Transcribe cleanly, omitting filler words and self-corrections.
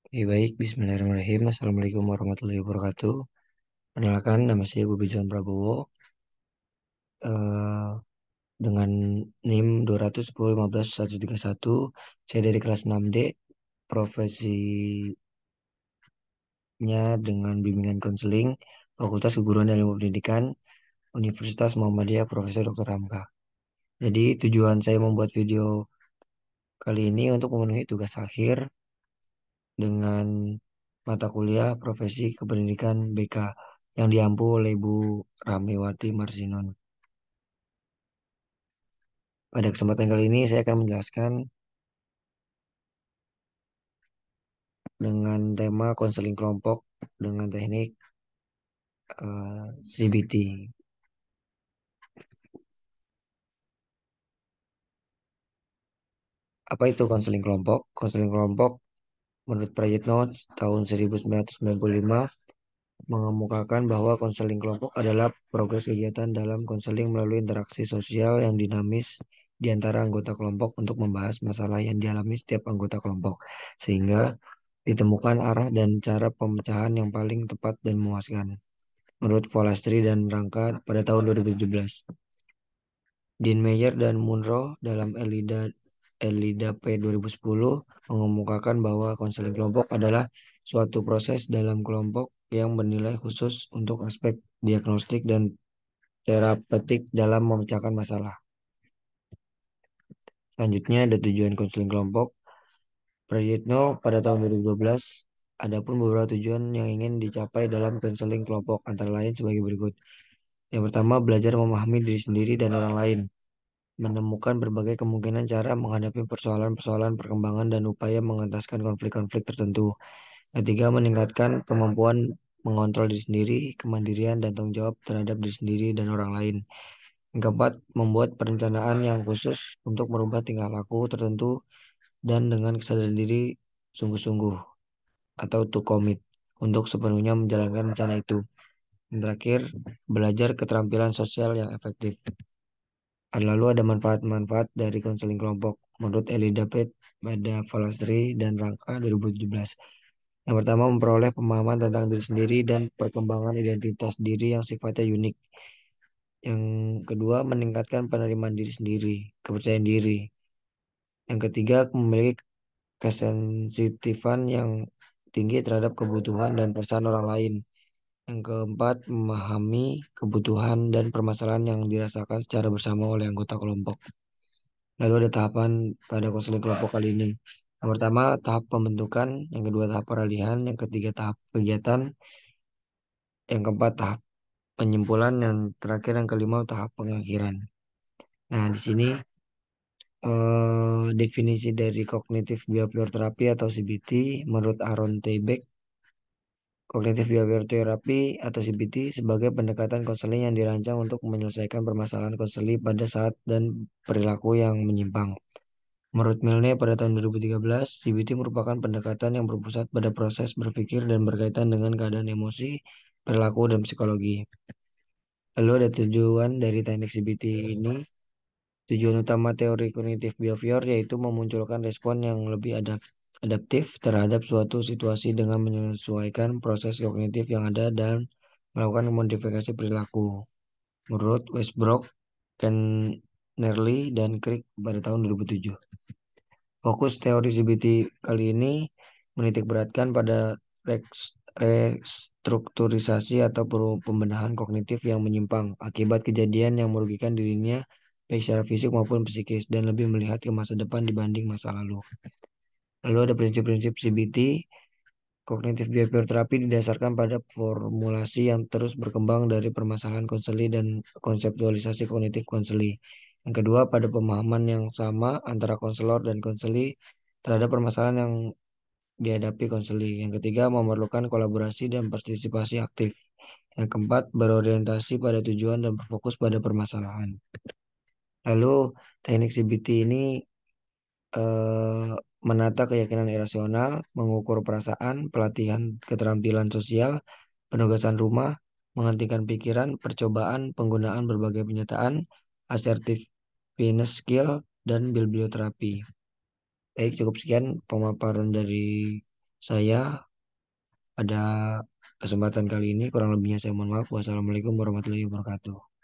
Baik, Bismillahirrahmanirrahim. Assalamualaikum warahmatullahi wabarakatuh. Perkenalkan, nama saya Bobi John Prabowo. Eh, dengan NIM 210151131, saya dari kelas 6D. Profesinya dengan bimbingan konseling, Fakultas Keguruan dan Ilmu Pendidikan, Universitas Muhammadiyah Profesor Dr. Hamka. Jadi tujuan saya membuat video kali ini untuk memenuhi tugas akhir dengan mata kuliah Profesi Kependidikan BK yang diampu oleh Ibu Rahmiwati Marsinon. Pada kesempatan kali ini saya akan menjelaskan dengan tema konseling kelompok dengan teknik CBT. Apa itu konseling kelompok? Konseling kelompok menurut Prayitno tahun 1995 mengemukakan bahwa konseling kelompok adalah progres kegiatan dalam konseling melalui interaksi sosial yang dinamis di antara anggota kelompok untuk membahas masalah yang dialami setiap anggota kelompok, sehingga ditemukan arah dan cara pemecahan yang paling tepat dan memuaskan. Menurut Volastri dan Rangka pada tahun 2017. Dean Meyer dan Munro dalam Elida P 2010 mengemukakan bahwa konseling kelompok adalah suatu proses dalam kelompok yang bernilai khusus untuk aspek diagnostik dan terapeutik dalam memecahkan masalah. Selanjutnya ada tujuan konseling kelompok. Prayitno pada tahun 2012, adapun beberapa tujuan yang ingin dicapai dalam konseling kelompok antara lain sebagai berikut. Yang pertama, belajar memahami diri sendiri dan orang lain, menemukan berbagai kemungkinan cara menghadapi persoalan-persoalan perkembangan dan upaya mengentaskan konflik-konflik tertentu. Ketiga, meningkatkan kemampuan mengontrol diri sendiri, kemandirian dan tanggung jawab terhadap diri sendiri dan orang lain. Yang keempat, membuat perencanaan yang khusus untuk merubah tingkah laku tertentu dan dengan kesadaran diri sungguh-sungguh atau to commit untuk sepenuhnya menjalankan rencana itu. Yang terakhir, belajar keterampilan sosial yang efektif. Lalu ada manfaat-manfaat dari konseling kelompok menurut Eli David pada Falastri dan Rangka 2017. Yang pertama, memperoleh pemahaman tentang diri sendiri dan perkembangan identitas diri yang sifatnya unik. Yang kedua, meningkatkan penerimaan diri sendiri, kepercayaan diri. Yang ketiga, memiliki kesensitifan yang tinggi terhadap kebutuhan dan perasaan orang lain. Yang keempat, memahami kebutuhan dan permasalahan yang dirasakan secara bersama oleh anggota kelompok. Lalu ada tahapan pada konseling kelompok kali ini. Yang pertama, tahap pembentukan. Yang kedua, tahap peralihan. Yang ketiga, tahap kegiatan. Yang keempat, tahap penyimpulan. Yang terakhir, yang kelima, tahap pengakhiran. Nah, di sini definisi dari Cognitive Behavior Therapy atau CBT menurut Aaron T. Beck. Cognitive Behavior Therapy atau CBT sebagai pendekatan konseling yang dirancang untuk menyelesaikan permasalahan konseling pada saat dan perilaku yang menyimpang. Menurut Milne pada tahun 2013, CBT merupakan pendekatan yang berpusat pada proses berpikir dan berkaitan dengan keadaan emosi, perilaku, dan psikologi. Lalu ada tujuan dari teknik CBT ini. Tujuan utama teori kognitif behavior yaitu memunculkan respon yang lebih adaptif terhadap suatu situasi dengan menyesuaikan proses kognitif yang ada dan melakukan modifikasi perilaku. Menurut Westbrook, Nerly, dan Crick pada tahun 2007. Fokus teori CBT kali ini menitikberatkan pada restrukturisasi atau pembenahan kognitif yang menyimpang akibat kejadian yang merugikan dirinya baik secara fisik maupun psikis dan lebih melihat ke masa depan dibanding masa lalu. Lalu ada prinsip-prinsip CBT. Cognitive Behavior Therapy didasarkan pada formulasi yang terus berkembang dari permasalahan konseli dan konseptualisasi kognitif konseli. Yang kedua, pada pemahaman yang sama antara konselor dan konseli terhadap permasalahan yang dihadapi konseli. Yang ketiga, memerlukan kolaborasi dan partisipasi aktif. Yang keempat, berorientasi pada tujuan dan berfokus pada permasalahan. Lalu, teknik CBT ini eh, menata keyakinan irasional, mengukur perasaan, pelatihan keterampilan sosial, penugasan rumah, menghentikan pikiran, percobaan, penggunaan berbagai penyataan, assertiveness skill, dan biblioterapi. Baik, cukup sekian pemaparan dari saya pada kesempatan kali ini. Kurang lebihnya saya mohon maaf. Wassalamualaikum warahmatullahi wabarakatuh.